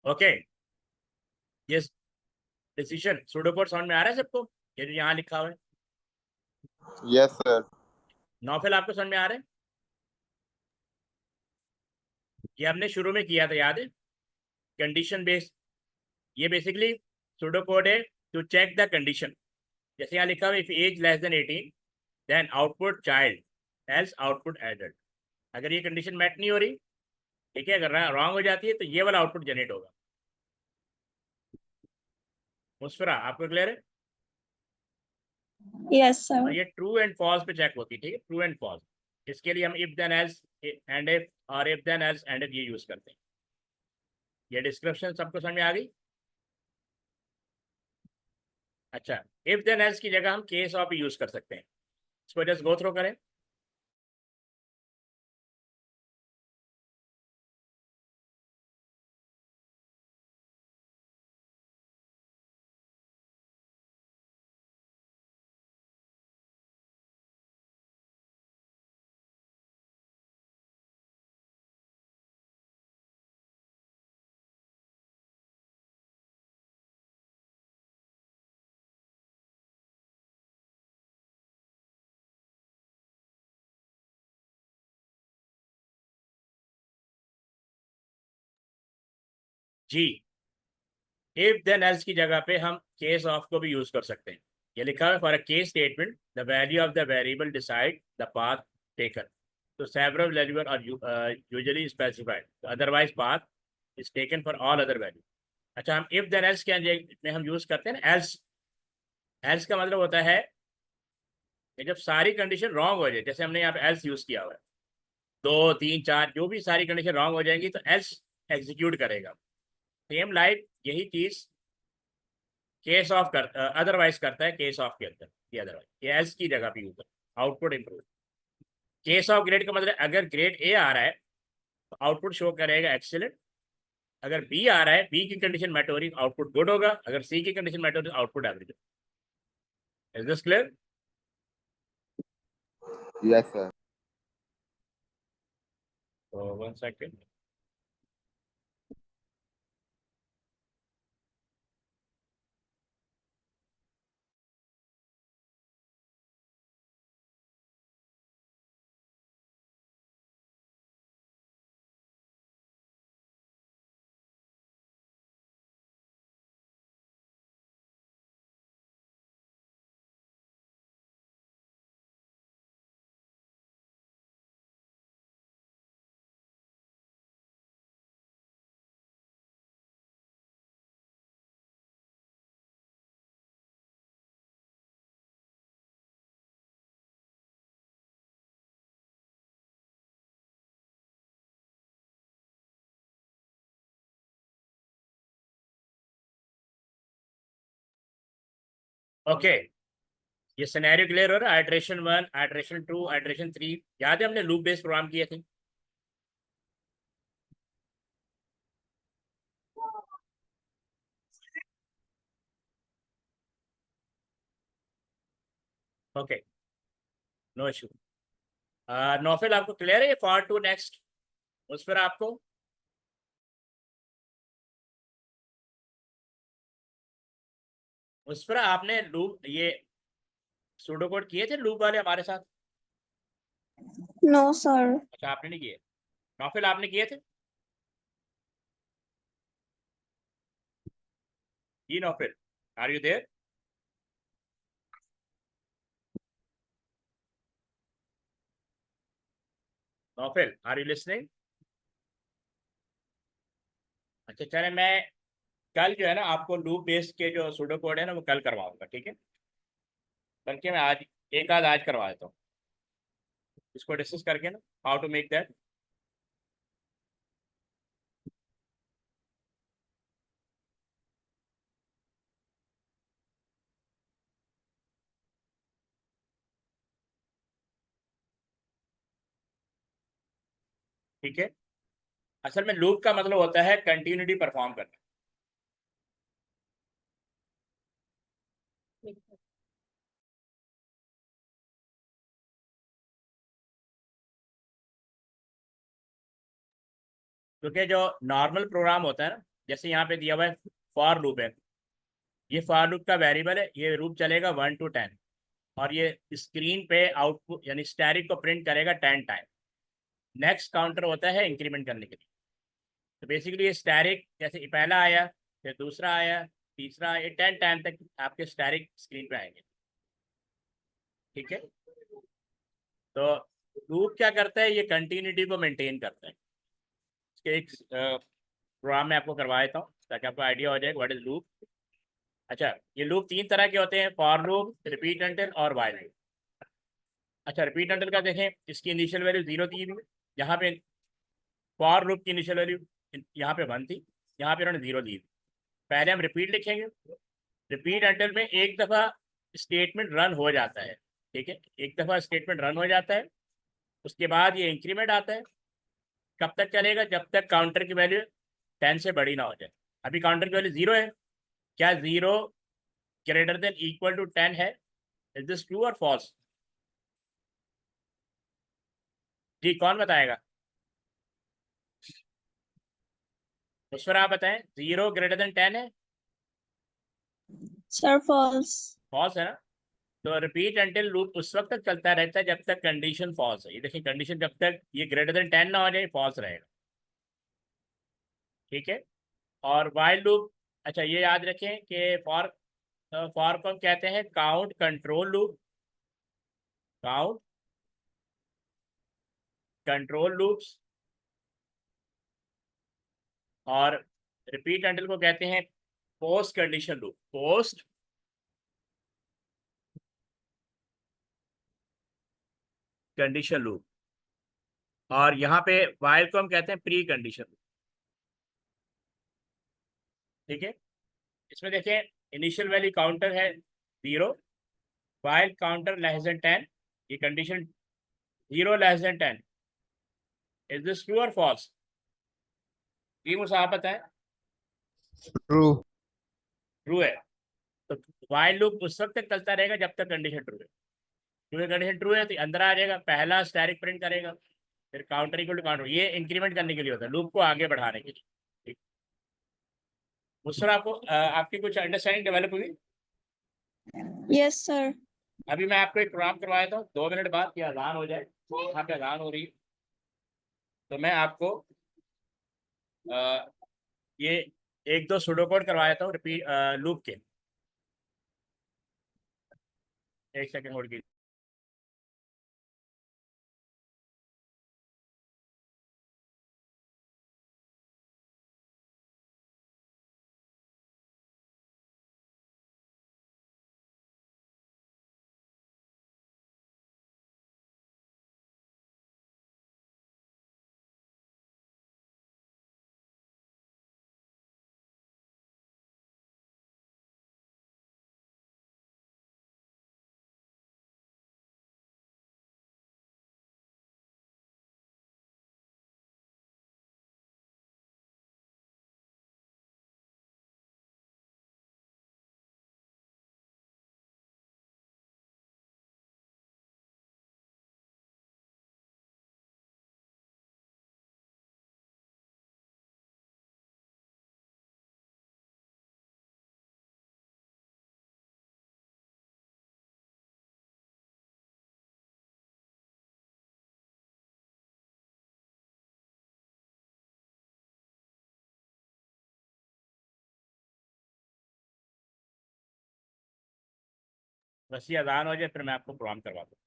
ओके, ये डिसीजन सूडोकोड समझ में आ रहा है सबको? ये जो यहाँ लिखा हुआ है, Yes, sir. नौफिल आपको समझ में आ रहा है? ये हमने शुरू में किया था, याद है? कंडीशन बेस्ड, ये बेसिकली सूडोकोड है टू चेक द कंडीशन। जैसे यहाँ लिखा हुआ, if age less than 18 then output child else output adult. अगर ये कंडीशन मैट नहीं हो रही, ठीक है, अगर रॉन्ग हो जाती है तो ये वाला आउटपुट जनरेट होगा। मुस्फिरा आपको क्लियर है? Yes, sir. और ये ट्रू एंड फॉल्स पे चेक होती है, ठीक है, ट्रू एंड फॉल्स। इसके लिए हम if then else end if, और if then else end if ये यूज करते हैं। ये डिस्क्रिप्शन सबको समझ में आ गई? अच्छा, इफ देन एल्स की जगह हम केस ऑफ यूज कर सकते हैं। इसको जस्ट गो थ्रू करें। जी, इफ देन एल्स की जगह पे हम केस ऑफ को भी यूज कर सकते हैं। ये लिखा है for a case statement the value of the variable decide the path taken, तो several value are usually specified, otherwise path is taken for all other value. अच्छा, हम इफ देन एल्स के में हम यूज करते हैं ना एल्स। एल्स का मतलब होता है कि जब सारी कंडीशन रॉन्ग हो जाए, जैसे हमने यहाँ पे एल्स यूज किया हुआ है, 2 3 4 जो भी सारी कंडीशन रॉन्ग हो जाएंगी तो एल्स एग्जीक्यूट करेगा। सेम लाइक यही चीज केस ऑफ कर अदरवाइज करता है केस ऑफ के अंदर, ये अदरवाइज ये एल्स की जगह पे use output improve. Case of grade का मतलब अगर ग्रेड ए आ रहा है तो आउटपुट शो करेगा एक्सीलेंट, अगर बी आ रहा है, बी की कंडीशन मेट हो रही आउटपुट गुड होगा, अगर सी की कंडीशन मेट हो रही output average. Is this clear? Yes, sir. So 1 second. Okay, ये सिनेरियो क्लियर हो रहा है? आइट्रेशन 1, आइट्रेशन 2, आइट्रेशन 3, याद है हमने लूप बेस्ड प्रोग्राम किए थे। Okay, no issue. नौफिल आपको क्लियर है ये फॉर टू नेक्स्ट? उस पर आपको उस पर आपने लूप ये सूडो कोड किए थे लूप वाले हमारे साथ? No sir. अच्छा, आपने नहीं किए। नौफिल आपने किए थे? जी Naufil, are you there? Naufil, are you listening? अच्छा चले, मैं कल जो है ना आपको लूप बेस्ड के जो सूडो कोड है ना वो कल करवाऊंगा, ठीक है? बल्कि मैं आज एक आध आज करवा देता हूँ, इसको डिस्कस करके ना हाउ टू मेक दैट। ठीक है, असल में लूप का मतलब होता है कंटिन्यूटी परफॉर्म करना। क्योंकि जो नॉर्मल प्रोग्राम होता है ना, जैसे यहाँ पे दिया हुआ है फॉर लूप है, ये फॉर लूप का वेरिएबल है, ये लूप चलेगा 1 to 10 और ये स्क्रीन पे आउटपुट यानी स्टैरिक को प्रिंट करेगा 10 टाइम। नेक्स्ट काउंटर होता है इंक्रीमेंट करने के लिए। तो बेसिकली ये स्टैरिक जैसे पहला आया, फिर दूसरा आया, तीसरा आया, 10 टाइम तक आपके स्टैरिक स्क्रीन पे आएंगे। ठीक है, तो लूप क्या करता है, ये कंटिन्यूटी को मेंटेन करता है। इसके एक प्रोग्राम में आपको करवा देता हूँ ताकि आपको आइडिया हो जाए व्हाट इज लूप। अच्छा, ये लूप 3 तरह के होते हैं, फॉर लूप, रिपीट अंटिल और व्हाइल लूप। अच्छा, रिपीट अंटिल का देखें, इसकी इनिशियल वैल्यू 0 थी, यहाँ पे फॉर लूप की इनिशियल वैल्यू यहाँ पे 1 थी, यहाँ पे उन्होंने 0 दी। पहले हम रिपीट लिखेंगे। रिपीट अंटिल में एक दफ़ा स्टेटमेंट रन हो जाता है, ठीक है, एक दफ़ा स्टेटमेंट रन हो जाता है, उसके बाद ये इंक्रीमेंट आता है। कब तक चलेगा? जब तक काउंटर की वैल्यू 10 से बड़ी ना हो जाए। अभी काउंटर की वैल्यू 0 है, क्या 0 ग्रेटर देन इक्वल टू 10 है? इज दिस ट्रू और फॉल्स? जी, कौन बताएगा? उस पर आप बताएं, 0 ग्रेटर देन 10 है? Sir false. फॉल्स है ना? तो रिपीट अंटिल लूप उस वक्त तक चलता रहता है जब तक कंडीशन फॉल्स है। ये देखिए, कंडीशन जब तक ये ग्रेटर देन 10 ना हो जाए फॉल्स रहेगा। ठीक है, और वाइल लूप, अच्छा ये याद रखें कि फॉर को हम कहते हैं count control loop, count control loops, और रिपीट अंटिल को कहते हैं post condition loop, post condition loop, और यहाँ पे वाइल को हम कहते हैं प्री कंडीशन लूप। ठीक है, इसमें देखें इनिशियल वैल्यू काउंटर है 0, वाइल काउंटर लेस देन 10, ये condition 0 less than 10, is this true और फॉल्स? ये मुसाहबत है, ट्रू। ट्रू है। तो वाइल लूप उस वक्त तक चलता रहेगा जब तक कंडीशन ट्रू है, क्योंकि कंडीशन ट्रू है तो अंदर आ जाएगा, पहला स्टैटिक प्रिंट करेगा, फिर काउंटर इक्वल टू काउंटर, ये इंक्रीमेंट करने के लिए होता है, लूप को आगे बढ़ाने के लिए। ठीक, उस तरह आपको आपकी कुछ अंडरस्टैंडिंग डेवलप हुई? Yes sir. अभी मैं आपको एक प्रोग्राम करवाया था, 2 मिनट बाद की अजान हो जाए, यहाँ पे अजान हो रही है, तो मैं आपको ये एक दो सुडोकोड करवाया था रिपीट लूप के। एक सेकंड होल्ड कीजिए। बस ये अजान हो जाए फिर मैं आपको प्रोग्राम करवा दूँ।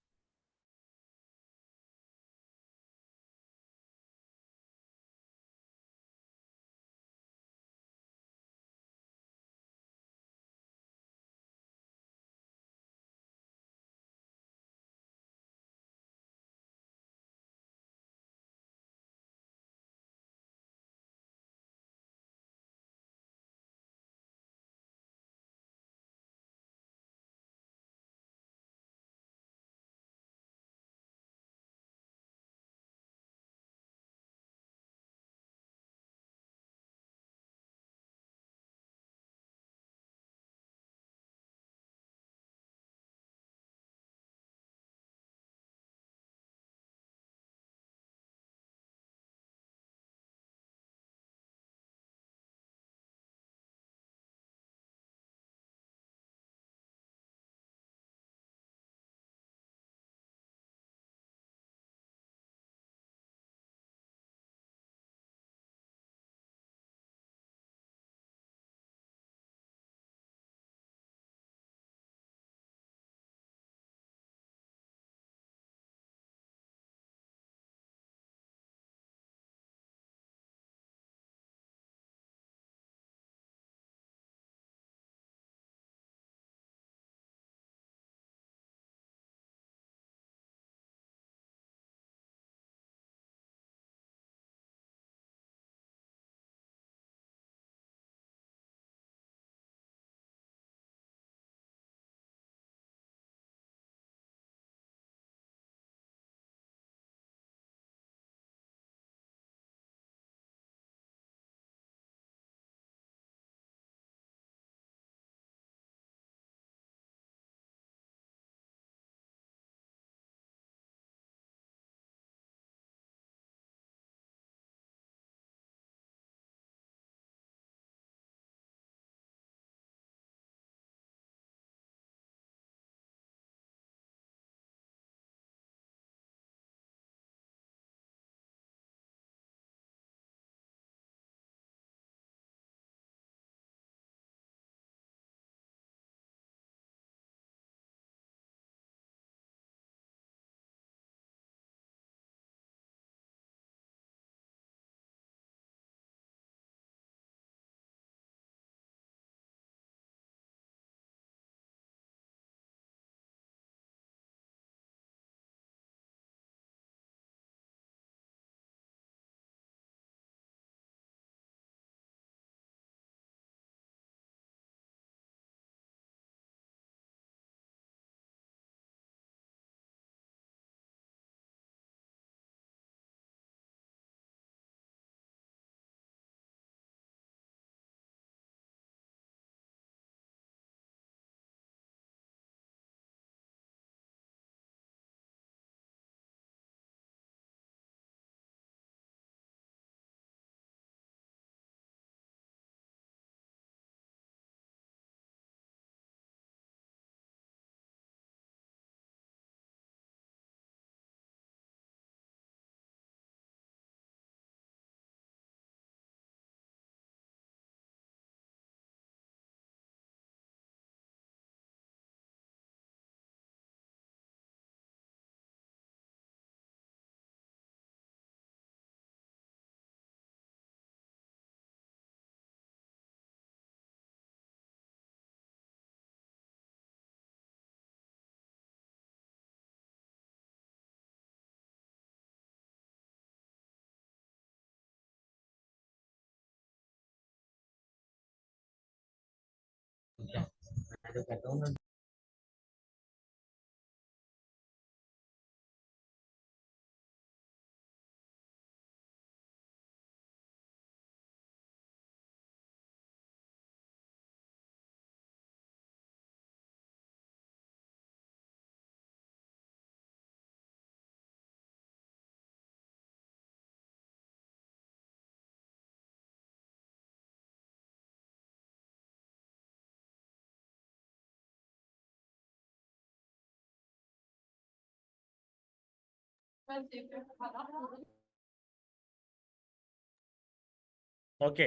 ओके,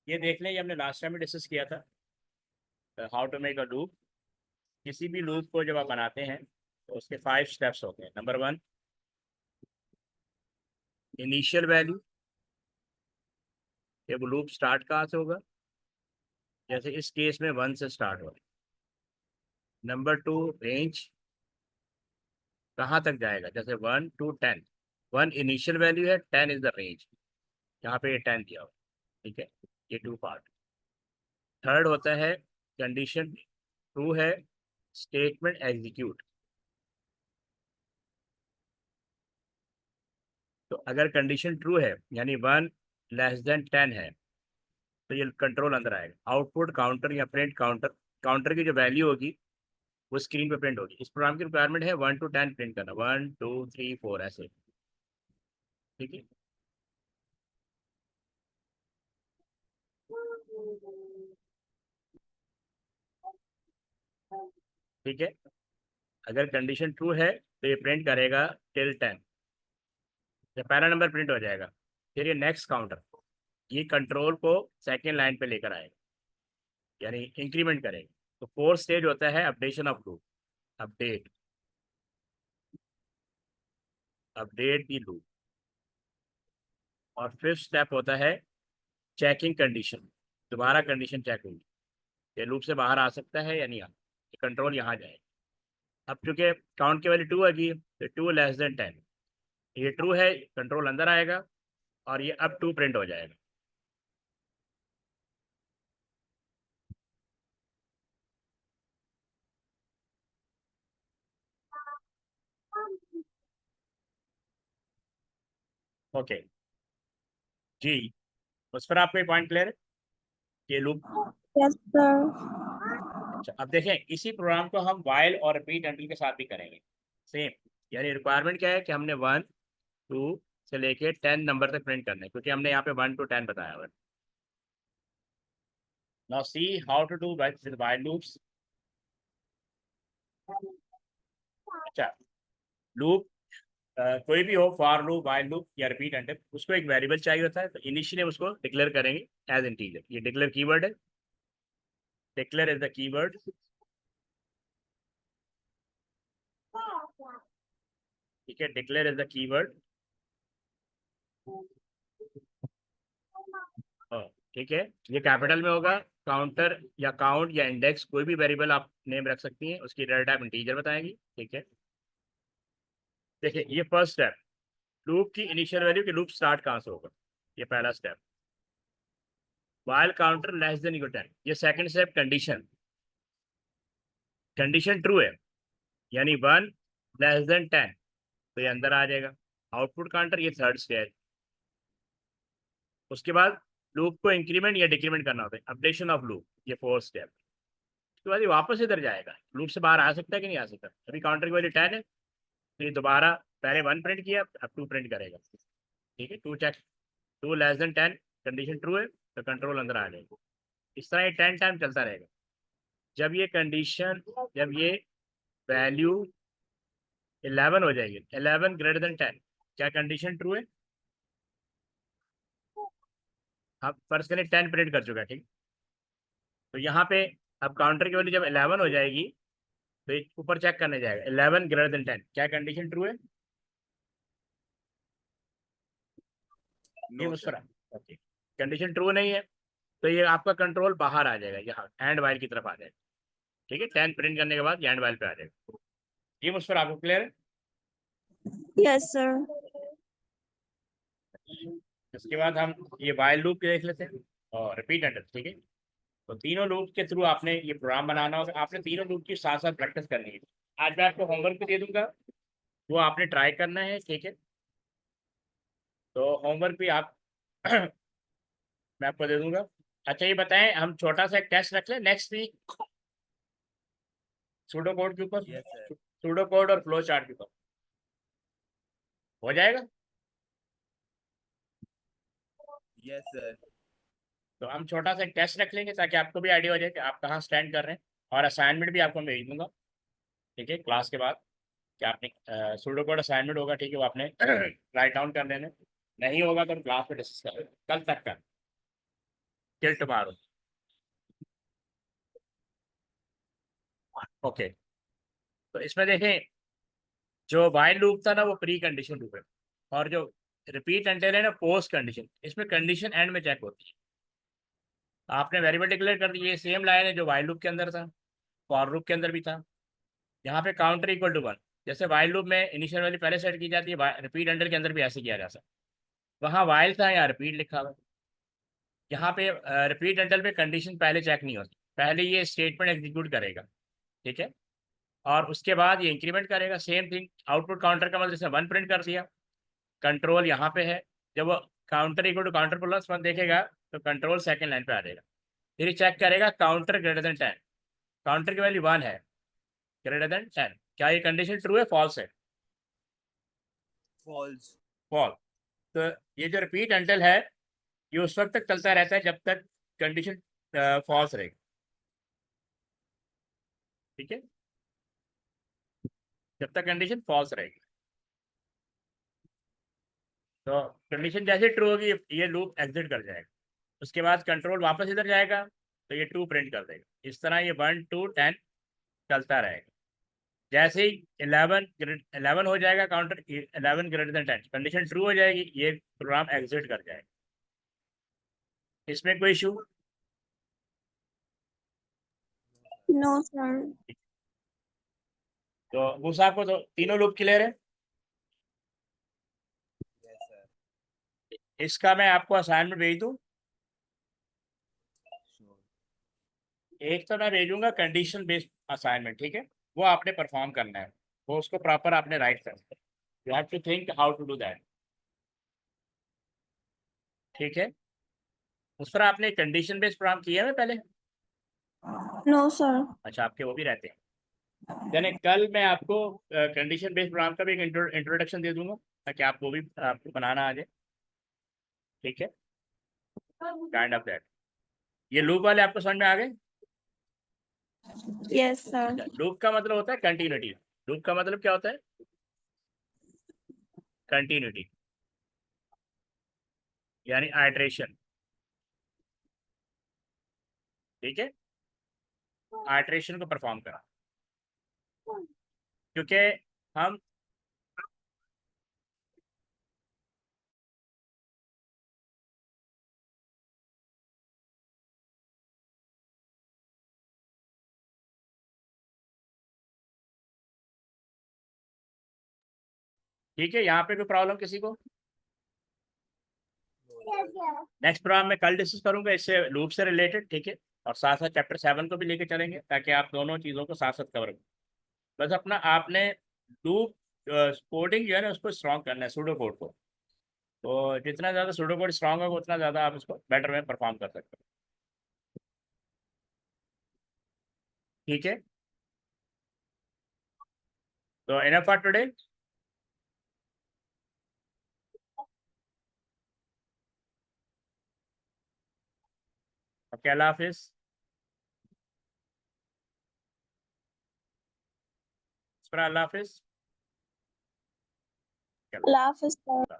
ये देख लें, ये हमने लास्ट टाइम में डिस्कस किया था, how to make a loop. किसी भी लूप को जब आप बनाते हैं तो उसके 5 स्टेप्स होते हैं। नंबर 1, इनिशियल वैल्यू, ये वो लूप स्टार्ट कहाँ से होगा, जैसे इस केस में 1 से स्टार्ट हो। नंबर 2, रेंज, कहाँ तक जाएगा, जैसे 1 to 10। 1 इनिशियल वैल्यू है, 10 इज द रेंज, यहाँ पे ये 10 दिया हुआ, ठीक है। ये 2 पार्ट। थर्ड होता है कंडीशन ट्रू है, स्टेटमेंट एग्जीक्यूट। तो अगर कंडीशन ट्रू है यानी 1 लेस देन 10 है तो ये कंट्रोल अंदर आएगा। आउटपुट काउंटर या प्रिंट काउंटर, काउंटर की जो वैल्यू होगी वो स्क्रीन पे प्रिंट होगी। इस प्रोग्राम की रिक्वायरमेंट है 1 to 10 प्रिंट करना, 1 2 3 4 ऐसे, ठीक है। ठीक है, अगर कंडीशन ट्रू है तो ये प्रिंट करेगा टिल 10, जब पहला नंबर प्रिंट हो जाएगा फिर ये नेक्स्ट काउंटर, ये कंट्रोल को सेकेंड लाइन पे लेकर आएगा, यानी इंक्रीमेंट करेगा। तो 4th स्टेज होता है updation of loop, update, update the loop. और 5th स्टेप होता है चेकिंग कंडीशन, दोबारा कंडीशन चेक होगी, ये लूप से बाहर आ सकता है या नहीं आ, कंट्रोल यहाँ जाएगा। अब चूंकि काउंट की वैल्यू 2 आएगी तो 2 लेस देन 10, ये ट्रू है, कंट्रोल अंदर आएगा और ये अब 2 प्रिंट हो जाएगा। ओके जी, उस पर आपको पॉइंट क्लियर है, ये लूप। Yes sir. अच्छा, अब देखें इसी प्रोग्राम को हम वाइल और रिपीट एंटिल के साथ भी करेंगे सेम। यानी रिक्वायरमेंट क्या है कि हमने 1 2 से लेके 10 नंबर तक प्रिंट करना है, क्योंकि हमने यहाँ पे 1 to 10 बताया हुआ है। Now see how to do with while loops. अच्छा, लूप कोई भी हो, फॉर लूप, वाइल लूप या रिपीट एंटिल, उसको एक वेरिएबल चाहिए होता है, तो इनिशियली उसको डिक्लेयर करेंगे एज इंटीजर। ये डिक्लेयर कीवर्ड है, डिक्लेयर इज द कीवर्ड, ठीक है। डिक्लेयर इज द कीवर्ड, ठीक है। ये कैपिटल में होगा, काउंटर या काउंट या इंडेक्स कोई भी वेरिएबल आप नेम रख सकती हैं, उसकी डेटा टाइप इंटीजर बताएंगी, ठीक है। देखिए ये फर्स्ट स्टेप, लूप की इनिशियल वैल्यू कि लूप स्टार्ट कहाँ से होगा, ये पहला step. While counter less than equal 10, ये second step. Condition, condition true है यानी 1 लेस देन 10 तो ये अंदर आ जाएगा। आउटपुट काउंटर, ये थर्ड स्टेप। उसके बाद लूप को इंक्रीमेंट या डिक्रीमेंट करना होता है, अपडेशन ऑफ लूप, ये फोर्थ स्टेप। उसके बाद ये वापस इधर जाएगा, लूप से बाहर आ सकता है कि नहीं आ सकता। अभी काउंटर की वैल्यू 10 है तो ये दोबारा पहले 1 प्रिंट किया, अब 2 प्रिंट करेगा, ठीक है। 2 check, 2 less than 10, condition true है तो कंट्रोल अंदर आ जाएगा। इस तरह ये 10 टाइम चलता रहेगा। जब ये कंडीशन, जब ये वैल्यू 11 हो जाएगी, 11 ग्रेटर देन 10, क्या कंडीशन ट्रू है। अब फर्स्ट करें 10 प्रिंट कर चुका है, ठीक। तो यहाँ पे अब काउंटर की वैल्यू जब 11 हो जाएगी तो ये ऊपर चेक करने जाएगा, 11 ग्रेटर देन 10, क्या कंडीशन ट्रू है। ये उस पर ओके, कंडीशन ट्रू नहीं है तो ये आपका कंट्रोल बाहर आ जाएगा, यहाँ एंड वाइल की तरफ आ जाएगा, ठीक है। 10 प्रिंट करने के बाद एंड वाइल पे आ जाएगा। ये उस पर आपको क्लियर है। Yes sir. इसके बाद हम ये वाइल लूप देख लेते हैं और रिपीट एंड, ठीक है। तो तीनों लूप के थ्रू आपने ये प्रोग्राम बनाना होगा, आपने तीनों लूप की साथ साथ प्रैक्टिस करनी है। आज मैं आपको होमवर्क भी दे दूंगा, वो आपने ट्राई करना है, ठीक है। तो होमवर्क भी आप मैं आपको दे दूंगा। अच्छा ये बताएं, हम छोटा सा एक टेस्ट रख लें नेक्स्ट वीक सूडो कोड के ऊपर, यस सर। सूडो कोड और फ्लो चार्ट के ऊपर, हो जाएगा? Yes sir. तो हम छोटा सा एक टेस्ट रख लेंगे ताकि आपको भी आइडिया हो जाए कि आप कहाँ स्टैंड कर रहे हैं, और असाइनमेंट भी आपको मैं भेज दूंगा, ठीक है, क्लास के बाद, कि आपने सूडो कोड असाइनमेंट होगा, ठीक है, वो आपने राइट डाउन कर लेने, नहीं होगा तो हम क्लास में डिस्कस करेंगे कल तक का, टिल टुमारो। ओके, तो इसमें देखें, जो वाइल लूप था ना वो प्री कंडीशन लूप है, और जो रिपीट एंटेल है ना पोस्ट कंडीशन। इसमें कंडीशन एंड में चेक होती है। आपने वेरिएबल डिक्लेयर कर दी, ये सेम लाइन है जो वाइल लूप के अंदर था, फॉर लूप के अंदर भी था। यहाँ पे काउंटर इक्वल टू 1, जैसे वाइल लूप में इनिशियल वैल्यू पहले सेट की जाती है, रिपीट एंटेल के अंदर भी ऐसे किया जा सकता है। वहाँ वाइल था, यहाँ रिपीट लिखा हुआ है। यहाँ पे रिपीट एंटेल पे कंडीशन पहले चेक नहीं होती, पहले ये स्टेटमेंट एग्जीक्यूट करेगा, ठीक है, और उसके बाद ये इंक्रीमेंट करेगा। सेम थिंग आउटपुट काउंटर का मतलब जैसे 1 प्रिंट कर दिया, कंट्रोल यहाँ पे है, जब वो counter equal to counter plus 1 देखेगा तो कंट्रोल सेकंड लाइन पे आ जाएगा। फिर चेक करेगा काउंटर ग्रेटर देन 10, काउंटर की वैल्यू 1 है, ग्रेटर देन 10, क्या ये कंडीशन ट्रू है फॉल्स है? फॉल्स। फॉल्स। तो ये जो रिपीट एंटेल है ये उस वक्त तक चलता रहता है जब तक कंडीशन फॉल्स रहेगी, ठीक है, जब तक कंडीशन फॉल्स रहेगी। तो कंडीशन जैसे ट्रू होगी ये लूप एग्जिट कर जाएगा, उसके बाद कंट्रोल वापस इधर जाएगा तो ये 2 प्रिंट कर देगा। इस तरह ये 1 to 10 चलता रहेगा। जैसे ही 11 हो जाएगा, counter 11 greater than 10, condition true हो जाएगी, ये प्रोग्राम एग्जिट कर जाएगा। इसमें कोई इशू? No sir. तो वो साहब को तो तीनों लूप क्लियर है। Yes sir. इसका मैं आपको असाइनमेंट भेज दूँ, एक तो मैं भेजूंगा कंडीशन बेस्ड असाइनमेंट, ठीक है, वो आपने परफॉर्म करना है, वो उसको प्रॉपर आपने राइट करना है, you have to think how to do that, ठीक है। उस पर आपने कंडीशन बेस्ड प्रोग्राम किया है पहले? No sir. अच्छा, आपके वो भी रहते हैं, यानी कल मैं आपको कंडीशन बेस्ड प्रोग्राम का भी एक इंट्रोडक्शन दे दूंगा ताकि आप वो भी आपको बनाना आ जाए, ठीक है, काइंड ऑफ दैट। ये लूप वाले आपको समझ में आ गए? Yes sir. लूप का मतलब होता है कंटिन्यूटी, लूप का मतलब क्या होता है? कंटिन्यूटी, यानी आइट्रेशन, ठीक है, आइट्रेशन को परफॉर्म करा, क्योंकि हम ठीक है, यहाँ पे कोई प्रॉब्लम किसी को? नेक्स्ट प्रोग्राम में कल डिस्कस करूंगा इससे लूप से रिलेटेड, ठीक है, और साथ साथ चैप्टर 7 को भी लेके चलेंगे ताकि आप दोनों चीज़ों को साथ साथ कवर करें। बस अपना आपने लूप कोडिंग जो है ना उसको स्ट्रॉन्ग करना है, सूडो कोड को। तो जितना ज़्यादा सूडो कोड स्ट्रॉन्ग होगा उतना ज़्यादा आप उसको बेटर में परफॉर्म कर सकते हो, ठीक है। तो इनफ फॉर टुडे। ओके, अल्लाह हाफिज़। अल्लाह हाफिज़। अल्लाह हाफिज़ सर।